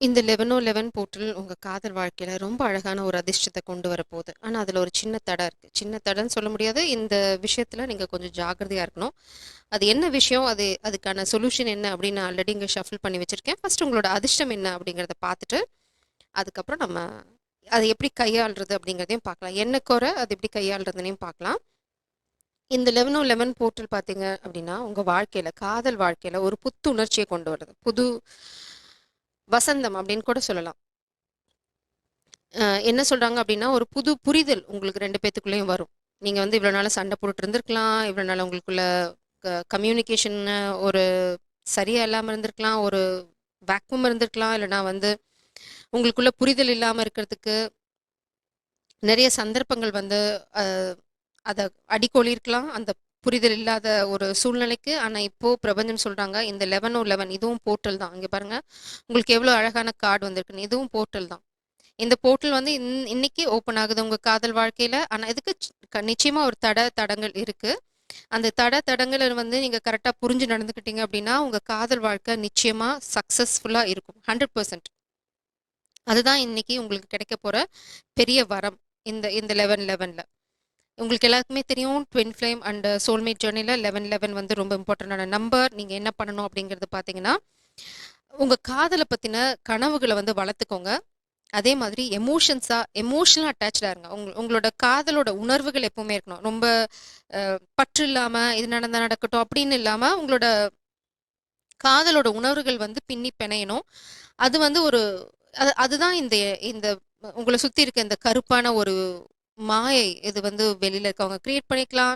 இந்த 1111 போர்ட்டல் உங்க காதல் வாழ்க்கையில ரொம்ப அழகான ஒரு அதிர்ஷ்டத்த கொண்டு வரப்போகுது. ஆனா, அதுல ஒரு சின்ன தடை இருக்கு. சின்ன தடைன்னு சொல்ல முடியாது. இந்த விஷயத்துல நீங்க கொஞ்சம் ஜாக்கிரதையா இருக்கணும். அது என்ன விஷயம்? அதுக்கான சொல்யூஷன் என்ன அப்படின்னு நான் ஆல்ரெடி இங்க ஷஃபில் பண்ணி வச்சிருக்கேன். ஃபர்ஸ்ட் உங்களோட அதிர்ஷ்டம் என்ன அப்படிங்கிறத பார்த்துட்டு, அதுக்கப்புறம் நம்ம அதை எப்படி கையாள்றது அப்படிங்கிறதையும் பார்க்கலாம். என்ன குறை அது எப்படி கையாள்றதுனையும் பார்க்கலாம். இந்த 1111 போர்ட்டல் பார்த்தீங்க அப்படின்னா, உங்க வாழ்க்கையில, காதல் வாழ்க்கையில ஒரு புத்துணர்ச்சியை கொண்டு வருது. புது வசந்தம் அப்படின்னு கூட சொல்லலாம். என்ன சொல்றாங்க அப்படின்னா, ஒரு புது புரிதல் உங்களுக்கு 2 பேத்துக்குள்ளேயும் வரும். நீங்க வந்து இவ்வளோ நாளா சண்டை போட்டுட்டு இருந்திருக்கலாம். இவ்வளோ நாளா உங்களுக்குள்ள கம்யூனிகேஷன் ஒரு சரியா இல்லாம இருந்திருக்கலாம். ஒரு வேக்யூம் இருந்திருக்கலாம். இல்லைனா வந்து உங்களுக்குள்ள புரிதல் இல்லாம இருக்கிறதுக்கு நிறைய சந்தர்ப்பங்கள் வந்து அ அத அடிக்கோலியிருக்கலாம். அந்த புரிதல் இல்லாத ஒரு சூழ்நிலைக்கு. ஆனா, இப்போ பிரபஞ்சம் சொல்றாங்க, இந்த 1111 இதுவும் போர்ட்டல் தான். இங்க பாருங்க, உங்களுக்கு எவ்வளோ அழகான கார்டு வந்திருக்குன்னு. இதுவும் போர்ட்டல் தான். இந்த போர்ட்டல் வந்து இன்னைக்கு ஓப்பன் ஆகுது உங்க காதல் வாழ்க்கையில. ஆனா இதுக்கு நிச்சயமா ஒரு தடங்கள் இருக்கு. அந்த தடங்களை வந்து நீங்க கரெக்டா புரிஞ்சு நடந்துக்கிட்டீங்க அப்படின்னா உங்க காதல் வாழ்க்கை நிச்சயமா சக்சஸ்ஃபுல்லா இருக்கும். 100%. அதுதான் இன்னைக்கு உங்களுக்கு கிடைக்க போற பெரிய வரம். இந்த 1111ல உங்களுக்கு எல்லாருக்குமே தெரியும், ட்வின் ஃப்ளேம் அண்ட் சோல்மேட் ஜேர்னில 1111 வந்து ரொம்ப இம்பார்ட்டன்டான நம்பர். நீங்க என்ன பண்ணணும் அப்படிங்கிறது பார்த்தீங்கன்னா, உங்க காதலை பத்தின கனவுகளை வந்து வளர்த்துக்கோங்க. அதே மாதிரி எமோஷனலா அட்டாச்டா இருங்க. உங்களோட காதலோட உணர்வுகள் எப்பவுமே இருக்கணும். ரொம்ப பற்று இல்லாம இது நடந்தா நடக்கட்டும் அப்படின்னு இல்லாம உங்களோட காதலோட உணர்வுகள் வந்து பின்னி பிணையணும். அது வந்து ஒரு அதுதான் இந்த இந்த உங்களை சுத்தி இருக்க இந்த கருப்பான ஒரு மாயை. இது வந்து வெளியில இருக்கவங்க கிரியேட் பண்ணிக்கலாம்.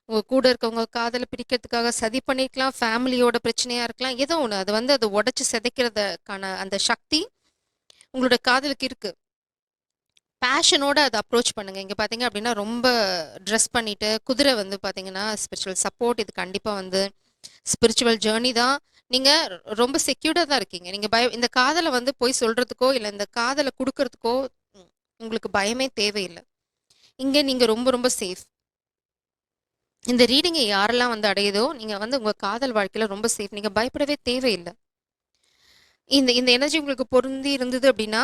உங்க கூட இருக்கவங்க காதலை பிரிக்கிறதுக்காக சதி பண்ணிக்கலாம். ஃபேமிலியோட பிரச்சனையா இருக்கலாம். ஏதோ ஒண்ணு அது வந்து அதை உடைச்சு சிதைக்கிறதுக்கான அந்த சக்தி உங்களோட காதலுக்கு இருக்கு. பேஷனோட அதை அப்ரோச் பண்ணுங்க. இங்க பாத்தீங்க அப்படின்னா ரொம்ப ட்ரெஸ் பண்ணிட்டு குதிரை வந்து பாத்தீங்கன்னா ஸ்பிரிச்சுவல் சப்போர்ட். இது கண்டிப்பா வந்து ஸ்பிரிச்சுவல் ஜேர்னி தான். நீங்க ரொம்ப செக்யூர்டா தான் இருக்கீங்க. நீங்க இந்த காதலை வந்து போய் சொல்றதுக்கோ இல்ல இந்த காதலை கொடுக்கறதுக்கோ உங்களுக்கு பயமே தேவையில்லை. இங்க நீங்க ரொம்ப ரொம்ப சேஃப். இந்த ரீடிங்கை யாரெல்லாம் வந்து அடையுதோ நீங்க வந்து உங்க காதல் வாழ்க்கையில ரொம்ப சேஃப். நீங்க பயப்படவே தேவையில்லை. இந்த இந்த எனர்ஜி உங்களுக்கு பொருந்தி இருந்தது அப்படின்னா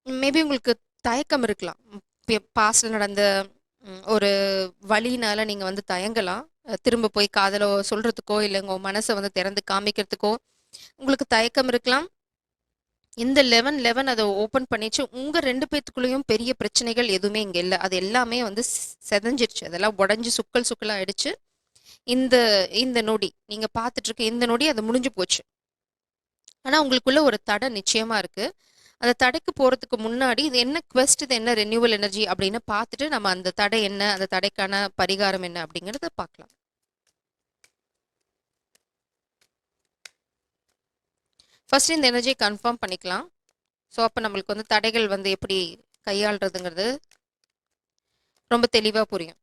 மேபி உங்களுக்கு தயக்கம் இருக்கலாம். பாஸ்ட்ல நடந்த ஒரு வழியினால நீங்க வந்து தயங்கலாம். திரும்ப போய் காதலோ சொல்றதுக்கோ இல்லை உங்க மனசை வந்து திறந்து காமிக்கிறதுக்கோ உங்களுக்கு தயக்கம் இருக்கலாம். இந்த 1111 அதை ஓப்பன் பண்ணிச்சு. உங்க 2 பேத்துக்குள்ளேயும் பெரிய பிரச்சனைகள் எதுவுமே இங்க இல்லை. அது எல்லாமே வந்து செதஞ்சிருச்சு. அதெல்லாம் உடஞ்சி சுக்கல் சுக்கலா ஆயிடுச்சு. இந்த இந்த நொடி நீங்க பார்த்துட்டு இருக்க இந்த நொடி அது முடிஞ்சு போச்சு. ஆனா உங்களுக்குள்ள ஒரு தடை நிச்சயமா இருக்கு. அந்த தடைக்கு போறதுக்கு முன்னாடி இது என்ன குவெஸ்ட், இது என்ன ரெனியூவல் எனர்ஜி அப்படின்னு பார்த்துட்டு நம்ம அந்த தடை என்ன, அந்த தடைக்கான பரிகாரம் என்ன அப்படிங்கறத பார்க்கலாம். ஃபர்ஸ்ட் இந்த எனர்ஜியை கன்ஃபார்ம் பண்ணிக்கலாம். ஸோ அப்போ நம்மளுக்கு வந்து தடைகள் வந்து எப்படி கையாளுறதுங்கிறது ரொம்ப தெளிவா புரியும்.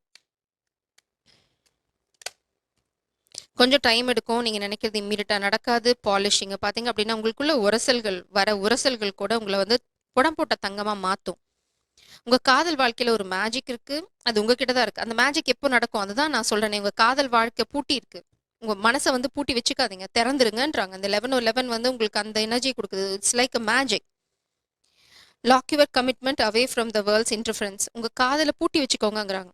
கொஞ்சம் டைம் எடுக்கும். நீங்க நினைக்கிறது இம்மீடியட்டா நடக்காது. பாலிஷிங்க பாத்தீங்க அப்படின்னா உங்களுக்குள்ள உரசல்கள் கூட உங்களை வந்து புடம் போட்ட தங்கமா மாத்தும். உங்க காதல் வாழ்க்கையில ஒரு மேஜிக் இருக்கு. அது உங்ககிட்ட தான் இருக்கு. அந்த மேஜிக் எப்போ நடக்கும்? அதுதான் நான் சொல்றேனே, உங்க காதல் வாழ்க்கை பூட்டி இருக்கு. உங்க மனசை வந்து பூட்டி வச்சுக்காதீங்க, திறந்துருங்கன்றாங்க. அந்த 1111 வந்து உங்களுக்கு அந்த எனர்ஜி கொடுக்குது. It's like a magic. Lock your commitment away from the world's interference. உங்க காதலை பூட்டி வச்சுக்கோங்கங்கிறாங்க.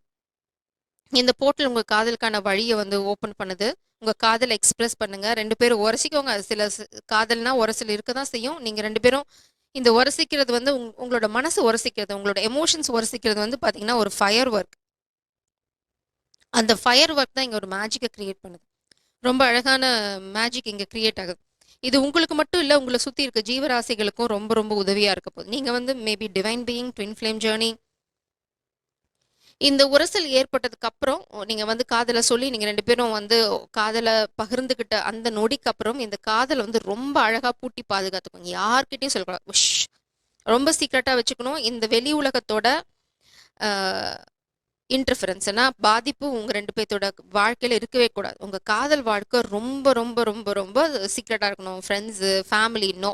இந்த போர்ட்டல் உங்க காதலுக்கான வழியை வந்து ஓபன் பண்ணுது. உங்க காதலை எக்ஸ்பிரஸ் பண்ணுங்க. 2 பேரும் உரசிக்கோங்க. சில காதல்னா உரசல் இருக்க தான் செய்யும். நீங்க 2 பேரும் இந்த உரசிக்கிறது வந்து உங்களோட மனசு உரசிக்கிறது, உங்களோட எமோஷன்ஸ் உரசிக்கிறது வந்து பாத்தீங்கன்னா ஒரு ஃபயர் ஒர்க். அந்த ஃபயர் ஒர்க் தான் இங்க ஒரு மேஜிக்கை கிரியேட் பண்ணுது. ரொம்ப அழகான மேஜிக் இங்க கிரியேட் ஆகுது. இது உங்களுக்கு மட்டும் இல்ல, உங்களை சுத்தி இருக்க ஜீவராசிகளுக்கும் ரொம்ப ரொம்ப உதவியா இருக்க போகுது. நீங்க வந்து maybe divine being, twin flame journey. இந்த உரசல் ஏற்பட்டதுக்கு அப்புறம் நீங்க வந்து காதலை சொல்லி நீங்க 2 பேரும் வந்து காதலை பகிர்ந்துகிட்ட அந்த நொடிக்கு அப்புறம் இந்த காதலை வந்து ரொம்ப அழகா பூட்டி பாதுகாத்துக்கணும். யார்கிட்டயும் சொல்லக்கூடாது. ரொம்ப சீக்கிரட்டா வச்சுக்கணும். இந்த வெளி உலகத்தோட இன்டர்ஃபரன்ஸ்னா பாதிப்பு உங்க 2 பேர்த்தோட வாழ்க்கையில இருக்கவே கூடாது. உங்க காதல் வாழ்க்கை ரொம்ப ரொம்ப ரொம்ப ரொம்ப சீக்ரெட்டா இருக்கணும். Friends, family no.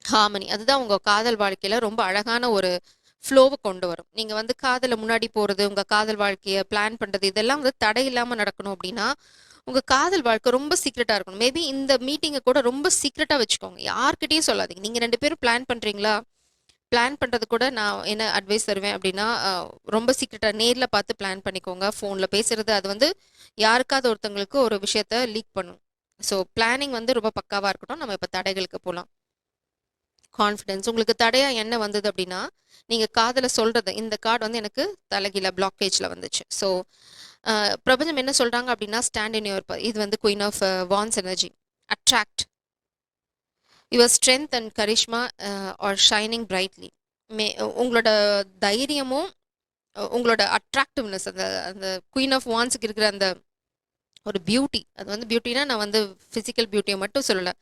ஹார்மனி அதுதான் உங்க காதல் வாழ்க்கையில ரொம்ப அழகான ஒரு ஃப்ளோவை கொண்டு வரும். நீங்க வந்து காதல முன்னாடி போறது, உங்க காதல் வாழ்க்கைய பிளான் பண்றது இதெல்லாம் வந்து தடை இல்லாம நடக்கணும் அப்படின்னா உங்க காதல் வாழ்க்கை ரொம்ப சீக்ரெட்டா இருக்கணும். மேபி இந்த மீட்டிங்க கூட ரொம்ப சீக்ரெட்டா வச்சுக்கோங்க. யார்கிட்டயும் சொல்லாதீங்க. நீங்க 2 பேரும் பிளான் பண்றீங்களா? பிளான் பண்றது கூட நான் என்ன அட்வைஸ் தருவேன் அப்படின்னா, ரொம்ப சீக்ரெட்டா நேர்ல பார்த்து பிளான் பண்ணிக்கோங்க. ஃபோன்ல பேசுறது அது வந்து யாருக்காவது ஒருத்தவங்களுக்கு ஒரு விஷயத்த லீக் பண்ணும். ஸோ பிளானிங் வந்து ரொம்ப பக்காவா இருக்கட்டும். நம்ம இப்ப தடைகளுக்கு போலாம். கான்ஃபிடன்ஸ். உங்களுக்கு தடையா என்ன வந்தது அப்படின்னா, நீங்க காதல சொல்றது. இந்த கார்ட் வந்து எனக்கு தலைகீழ பிளாக்கேஜ்ல வந்துச்சு. ஸோ பிரபஞ்சம் என்ன சொல்றாங்க அப்படின்னா, ஸ்டாண்ட் இன் யுவர் இது வந்து queen of wands energy. Attract your strength and charisma are shining brightly. May உங்களோட தைரியமும் உங்களோட அட்ராக்டிவ்னஸ் அந்த அந்த குயின் ஆஃப் வான்ஸுக்கு இருக்கிற அந்த ஒரு பியூட்டி, அது வந்து பியூட்டினா நான் வந்து ஃபிசிக்கல் பியூட்டியை மட்டும் சொல்லலை.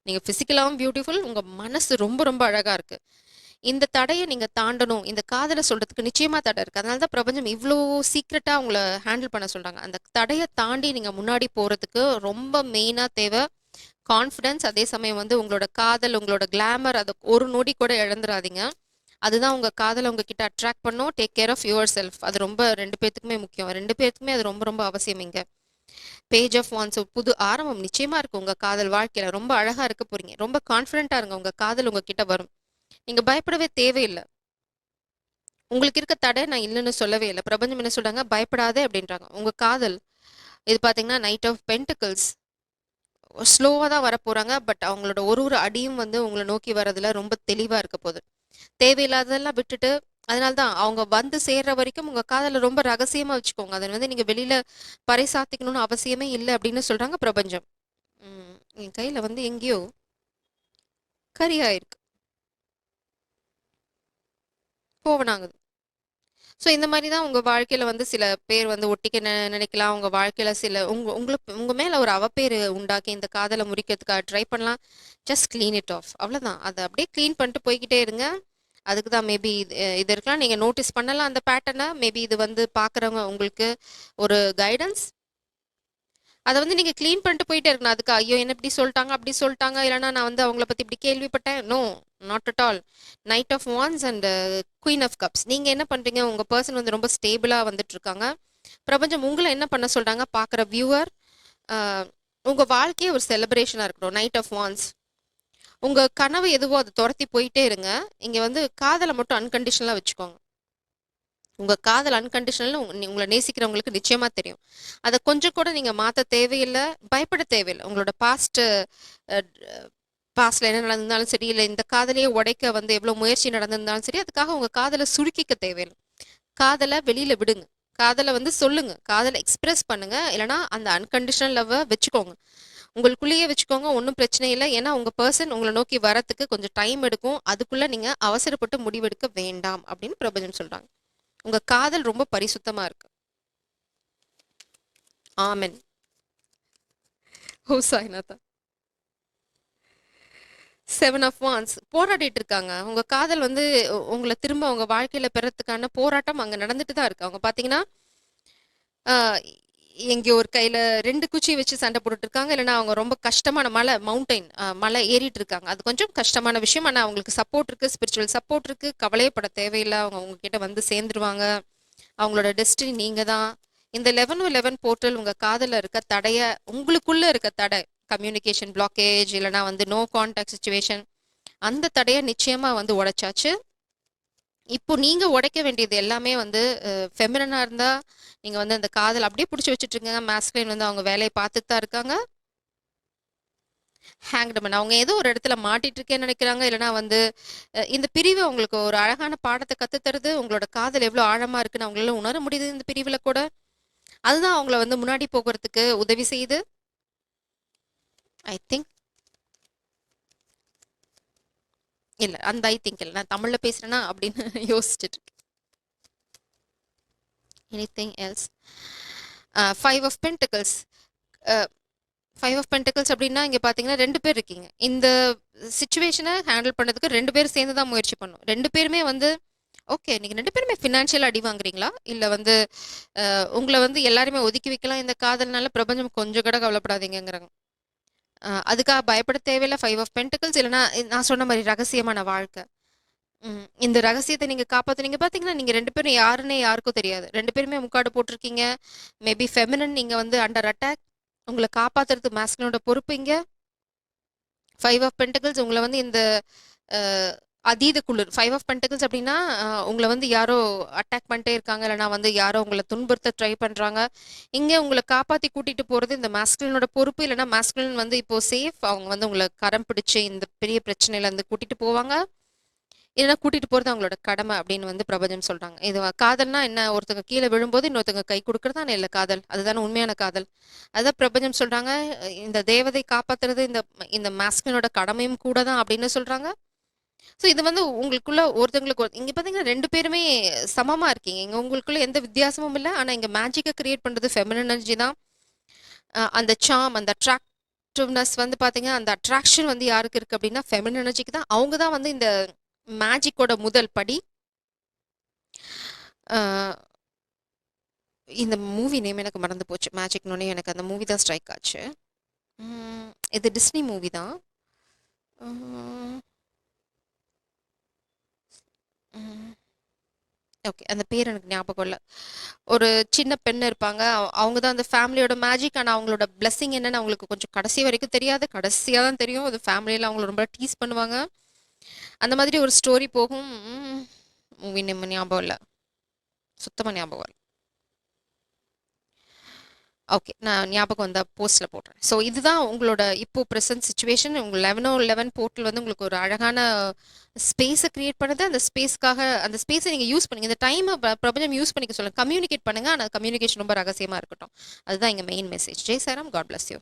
நீங்கள் ஃபிசிக்கலாகவும் பியூட்டிஃபுல், உங்கள் மனசு ரொம்ப ரொம்ப அழகாக இருக்குது. இந்த தடையை நீங்கள் தாண்டணும். இந்த காதலை சொல்கிறதுக்கு நிச்சயமாக தடை இருக்குது. அதனால தான் பிரபஞ்சம் இவ்வளோ சீக்ரெட்டாக உங்களை ஹேண்டில் பண்ண சொல்கிறாங்க. அந்த தடையை தாண்டி நீங்கள் முன்னாடி போகிறதுக்கு ரொம்ப மெயினாக தேவை கான்ஃபிடன்ஸ். அதே சமயம் வந்து உங்களோட காதல், உங்களோட கிளாமர், அதை ஒரு நொடி கூட இழந்துடாதீங்க. அதுதான் உங்கள் காதலை உங்ககிட்ட அட்ராக்ட் பண்ணும். Take care of yourself. அது ரொம்ப 2 பேர்த்துக்குமே முக்கியம். 2 பேர்த்துக்குமே அது ரொம்ப ரொம்ப அவசியம். இங்கே பேஜ் ஆஃப் வான்ஸ் புது ஆரம்பம் நிச்சயமா இருக்கு. உங்க காதல் வாழ்க்கையில ரொம்ப அழகா இருக்க போறீங்க. ரொம்ப கான்ஃபிடென்ட்டா இருங்க. உங்க காதல் உங்ககிட்ட வரும். நீங்க பயப்படவே தேவையில்லை. உங்களுக்கு இருக்க தடை நான் இல்லைன்னு சொல்லவே இல்லை. பிரபஞ்சம் என்ன சொல்றாங்க, பயப்படாதே அப்படின்றாங்க. உங்க காதல் இது பாத்தீங்கன்னா நைட் ஆஃப் பென்டிகிள்ஸ் ஸ்லோவா தான் வரப்போறாங்க. பட் அவங்களோட ஒரு ஒரு அடியும் வந்து உங்களை நோக்கி வரதுல ரொம்ப தெளிவா இருக்க போகுது. தேவையில்லாததெல்லாம் விட்டுட்டு, அதனாலதான் அவங்க வந்து சேர்ற வரைக்கும் உங்க காதலை ரொம்ப ரகசியமா வச்சுக்கோங்க. அதை வந்து நீங்க வெளியில பறைசாத்திக்கணும்னு அவசியமே இல்லை அப்படின்னு சொல்றாங்க பிரபஞ்சம். என் கையில வந்து எங்கேயோ கரியாயிருக்கு, கோவனாகுது. ஸோ இந்த மாதிரி தான் உங்க வாழ்க்கையில வந்து சில பேர் வந்து ஒட்டிக்க நினைக்கலாம். உங்க வாழ்க்கையில சில உங்களுக்கு உங்க மேல ஒரு அவப்பேரு உண்டாக்கி இந்த காதலை முறிக்கிறதுக்காக ட்ரை பண்ணலாம். ஜஸ்ட் கிளீன் இட் ஆஃப், அவ்வளவுதான். அதை அப்படியே கிளீன் பண்ணிட்டு போய்கிட்டே இருங்க. அதுக்கு தான் மேபி இது இருக்கலாம். நீங்க நோட்டீஸ் பண்ணலாம் அந்த பேட்டர்னை. மேபி இது வந்து பாக்குறவங்க உங்களுக்கு ஒரு கைடன்ஸ். அதை வந்து நீங்க க்ளீன் பண்ணிட்டு போயிட்டே இருக்கணும். அதுக்கு ஐயோ என்ன இப்படி சொல்லிட்டாங்க அப்படி சொல்லிட்டாங்க, இல்லைன்னா நான் வந்து அவங்கள பத்தி இப்படி கேள்விப்பட்டேன், no, not at all. Knight of wands and queen of cups. நீங்க என்ன பண்றீங்க, உங்க பர்சன் வந்து ரொம்ப ஸ்டேபிளா வந்துட்டு இருக்காங்க. பிரபஞ்சம் உங்களை என்ன பண்ண சொல்றாங்க, பாக்குற வியூவர், உங்க வாழ்க்கையே ஒரு செலிப்ரேஷனா இருக்கணும். Knight of wands. உங்க கனவு எதுவோ அதை துரத்தி போயிட்டே இருங்க. இங்க வந்து காதலை மட்டும் அன்கண்டிஷனலா வச்சுக்கோங்க. உங்க காதல் அன்கண்டிஷனல் உங்களை நேசிக்கிறவங்களுக்கு நிச்சயமா தெரியும். அதை கொஞ்சம் கூட நீங்க மாத்த தேவையில்லை, பயப்பட தேவையில்லை. உங்களோட பாஸ்ட்ல என்ன நடந்திருந்தாலும் சரி, இல்லை இந்த காதலையே உடைக்க வந்து எவ்வளவு முயற்சி நடந்திருந்தாலும் சரி, அதுக்காக உங்க காதலை சுருக்கிக்க தேவையில்லை. காதலை வெளியில விடுங்க. காதலை வந்து சொல்லுங்க, காதலை எக்ஸ்பிரஸ் பண்ணுங்க. இல்லைன்னா அந்த அன்கண்டிஷனல் லவ் வச்சுக்கோங்க, உங்களுக்குள்ளேயே வச்சுக்கோங்க. ஒன்றும் பிரச்சனை இல்லை. ஏன்னா உங்க பர்சன் உங்களை நோக்கி வரத்துக்கு கொஞ்சம் டைம் எடுக்கும். அதுக்குள்ள நீங்க அவசரப்பட்டு முடிவெடுக்க வேண்டாம் அப்படின்னு பிரபஞ்சம் சொல்றாங்க. உங்க காதல் ரொம்ப பரிசுத்தமா இருக்கு. ஆமென். ஓ சாய்நாதா. 7 ஆஃப் வான்ஸ் போராடிட்டு இருக்காங்க. உங்க காதல் வந்து உங்களை திரும்ப உங்க வாழ்க்கையில பெறத்துக்கான போராட்டம் அங்க நடந்துட்டு தான் இருக்கு. அவங்க பாத்தீங்கன்னா எங்க ஒரு கையில 2 குச்சி வச்சு சண்டை போட்டுட்டு இருக்காங்க. இல்லைன்னா அவங்க ரொம்ப கஷ்டமான மலை மவுண்டைன் மலை ஏறிட்டு இருக்காங்க. அது கொஞ்சம் கஷ்டமான விஷயம். ஆனா அவங்களுக்கு சப்போர்ட் இருக்கு, ஸ்பிரிச்சுவல் சப்போர்ட் இருக்கு. கவலையப்பட தேவையில்லை. அவங்க உங்ககிட்ட வந்து சேர்ந்துருவாங்க. அவங்களோட டெஸ்டினி நீங்க தான். இந்த 11 போர்ட்டல் உங்க காதல இருக்க தடைய, உங்களுக்குள்ள இருக்க தடை, கம்யூனிகேஷன் பிளாக்கேஜ், இல்லைனா வந்து நோ கான்டாக்ட் சுச்சுவேஷன், அந்த தடைய நிச்சயமா வந்து உடைச்சாச்சு. இப்போ நீங்க உடைக்க வேண்டியது எல்லாமே வந்து ஃபெமினனா இருந்தா நீங்க வந்து அந்த காதல் அப்படியே பிடிச்சி வச்சுட்டு இருங்க. மேஸ்குலைன் வந்து அவங்க வேலையை பார்த்துட்டு தான் இருக்காங்க. ஹேங்க்டுமேன் அவங்க ஏதோ ஒரு இடத்துல மாட்டிட்டு இருக்கேன்னு நினைக்கிறாங்க. இல்லைனா வந்து இந்த பிரிவு உங்களுக்கு ஒரு அழகான பாடத்தை கத்துத்தருது. உங்களோட காதல் எவ்வளவு ஆழமா இருக்குன்னு அவங்களால உணர முடியுது இந்த பிரிவுல கூட. அதுதான் அவங்கள வந்து முன்னாடி போகிறதுக்கு உதவி செய்யுது. ஐ திங்க் இல்ல, அந்த ஐ திங்க் இல்ல, நான் தமிழ்ல பேசுறேனா அப்படின்னு யோசிச்சுட்டு இருக்கேன். Anything else? 5 of pentacles. 5 of pentacles அப்படின்னா இங்க பாத்தீங்கன்னா 2 பேர் இருக்கீங்க. இந்த சிச்சுவேஷனை ஹேண்டில் பண்ணதுக்கு 2 பேர் சேர்ந்து தான் முயற்சி பண்ணும். 2 பேருமே வந்து ஓகே, நீங்க 2 பேருமே ஃபினான்ஷியல் அடி வாங்குறீங்களா, இல்ல வந்து உங்களை வந்து எல்லாருமே ஒதுக்கி வைக்கலாம் இந்த காதல்னால, பிரபஞ்சம் கொஞ்சம் கூட கவலைப்படாதீங்கிறாங்க. அதுக்காக பயப்பட தேவையில்லை. 5 ஆஃப் பென்டிகிள்ஸ் இல்லைன்னா நான் சொன்ன மாதிரி ரகசியமான வாழ்க்கை. இந்த ரகசியத்தை நீங்க காப்பாத்துனீங்க பாத்தீங்கன்னா, நீங்க 2 பேரும் யாருன்னே யாருக்கும் தெரியாது. 2 பேருமே முக்காடு போட்டிருக்கீங்க. மேபி ஃபெமினன் நீங்க வந்து அண்டர் அட்டாக். உங்கள காப்பாத்துறது மாஸ்குலினோட பொறுப்பு இங்க. 5 ஆஃப் பென்டக்கிள்ஸ் உங்கள வந்து இந்த அ அதீத குளிர். 5 ஆஃப் பென்டக்கிள்ஸ் அப்டின்னா, உங்கள வந்து யாரோ அட்டாக் பண்ணிட்டே இருக்காங்க, இல்லன்னா வந்து யாரோ உங்கள துன்புறுத்த ட்ரை பண்றாங்க. இங்க உங்கள காப்பாத்தி கூட்டிட்டு போறது இந்த மாஸ்குலினோட பொறுப்பு. இல்லன்னா மாஸ்குலின் வந்து இப்போ சேஃப். அவங்க வந்து உங்கள கரம் பிடிச்சு இந்த பெரிய பிரச்சனையிலருந்து கூட்டிட்டு போவாங்க. இல்லன்னா கூட்டிட்டு போறது அவங்களோட கடமை அப்படின்னு வந்து பிரபஞ்சம் சொல்றாங்க. இது காதல்னா என்ன? ஒருத்தங்க கீழ விழும்போது இன்னொருத்தங்க கை குடுக்குறது தானே இல்ல காதல். அதுதானே உண்மையான காதல். அதான் பிரபஞ்சம் சொல்றாங்க, இந்த தேவதை காப்பாத்துறது இந்த இந்த மாஸ்குலினோட கடமையும் கூட தான் அப்படின்னு சொல்றாங்க. ஸோ இது வந்து உங்களுக்குள்ள ஒருத்தங்களுக்கு இங்க பார்த்தீங்கன்னா 2 பேருமே சமமா இருக்கீங்க. இங்க உங்களுக்குள்ள எந்த வித்தியாசமும் இல்ல. ஆனா இங்க மேஜிக்க கிரியேட் பண்றது ஃபெமினின் எனர்ஜி தான். அந்த சார்ம், அந்த அட்ராக்டிவ்னஸ் வந்து பார்த்தீங்கன்னா, அந்த அட்ராக்ஷன் வந்து யாருக்கு இருக்கு அப்படின்னா, ஃபெமினின் எனர்ஜிக்கு தான். அவங்க தான் வந்து இந்த மேஜிக்கோட முதல் படி. அ இந்த மூவி நேம் எனக்கு மறந்து போச்சு. மேஜிக்னோனே எனக்கு அந்த மூவி தான் ஸ்ட்ரைக் ஆச்சு. இது டிஸ்னி மூவி தான். ம். ம். ஓகே. அந்த பேர் எனக்கு ஞாபகம் இல்ல. ஒரு சின்ன பெண் இருப்பாங்க. அவங்க தான் அந்த ஃபேமிலியோட மேஜிக். ஆனா அவங்களோட பிளெஸ்ஸிங் என்னன்னு அவங்களுக்கு கொஞ்சம் கடைசி வரைக்கும் தெரியாது. கடைசியா தான் தெரியும். அது ஃபேமிலில அவங்கள ரொம்ப டீஸ் பண்ணுவாங்க. அந்த மாதிரி ஒரு ஸ்டோரி போகும். மூவி நேம் ஞாபகம் இல்ல. சுத்தமா ஞாபகம் இல்ல. ஓகே. நான் ஞாபகம் வந்தா போஸ்ட்ல போடுறேன். ஸோ இதுதான் உங்களோட இப்போ பிரசன்ட் சிச்சுவேஷன். உங்க 11:11 போர்ட்டல் வந்து உங்களுக்கு ஒரு அழகான ஸ்பேஸ கிரியேட் பண்ணுது. அந்த ஸ்பேஸ்க்காக அந்த ஸ்பேஸ நீங்க யூஸ் பண்ணுங்க. இந்த டைம பிரபஞ்சம் யூஸ் பண்ணிக்க சொல்லுங்க. கம்யூனிகேட் பண்ணுங்க. ஆனா கம்யூனிகேஷன் ரொம்ப ரகசியமா இருக்கட்டும். அதுதான் இங்க main message. Jai Sairam. God bless you.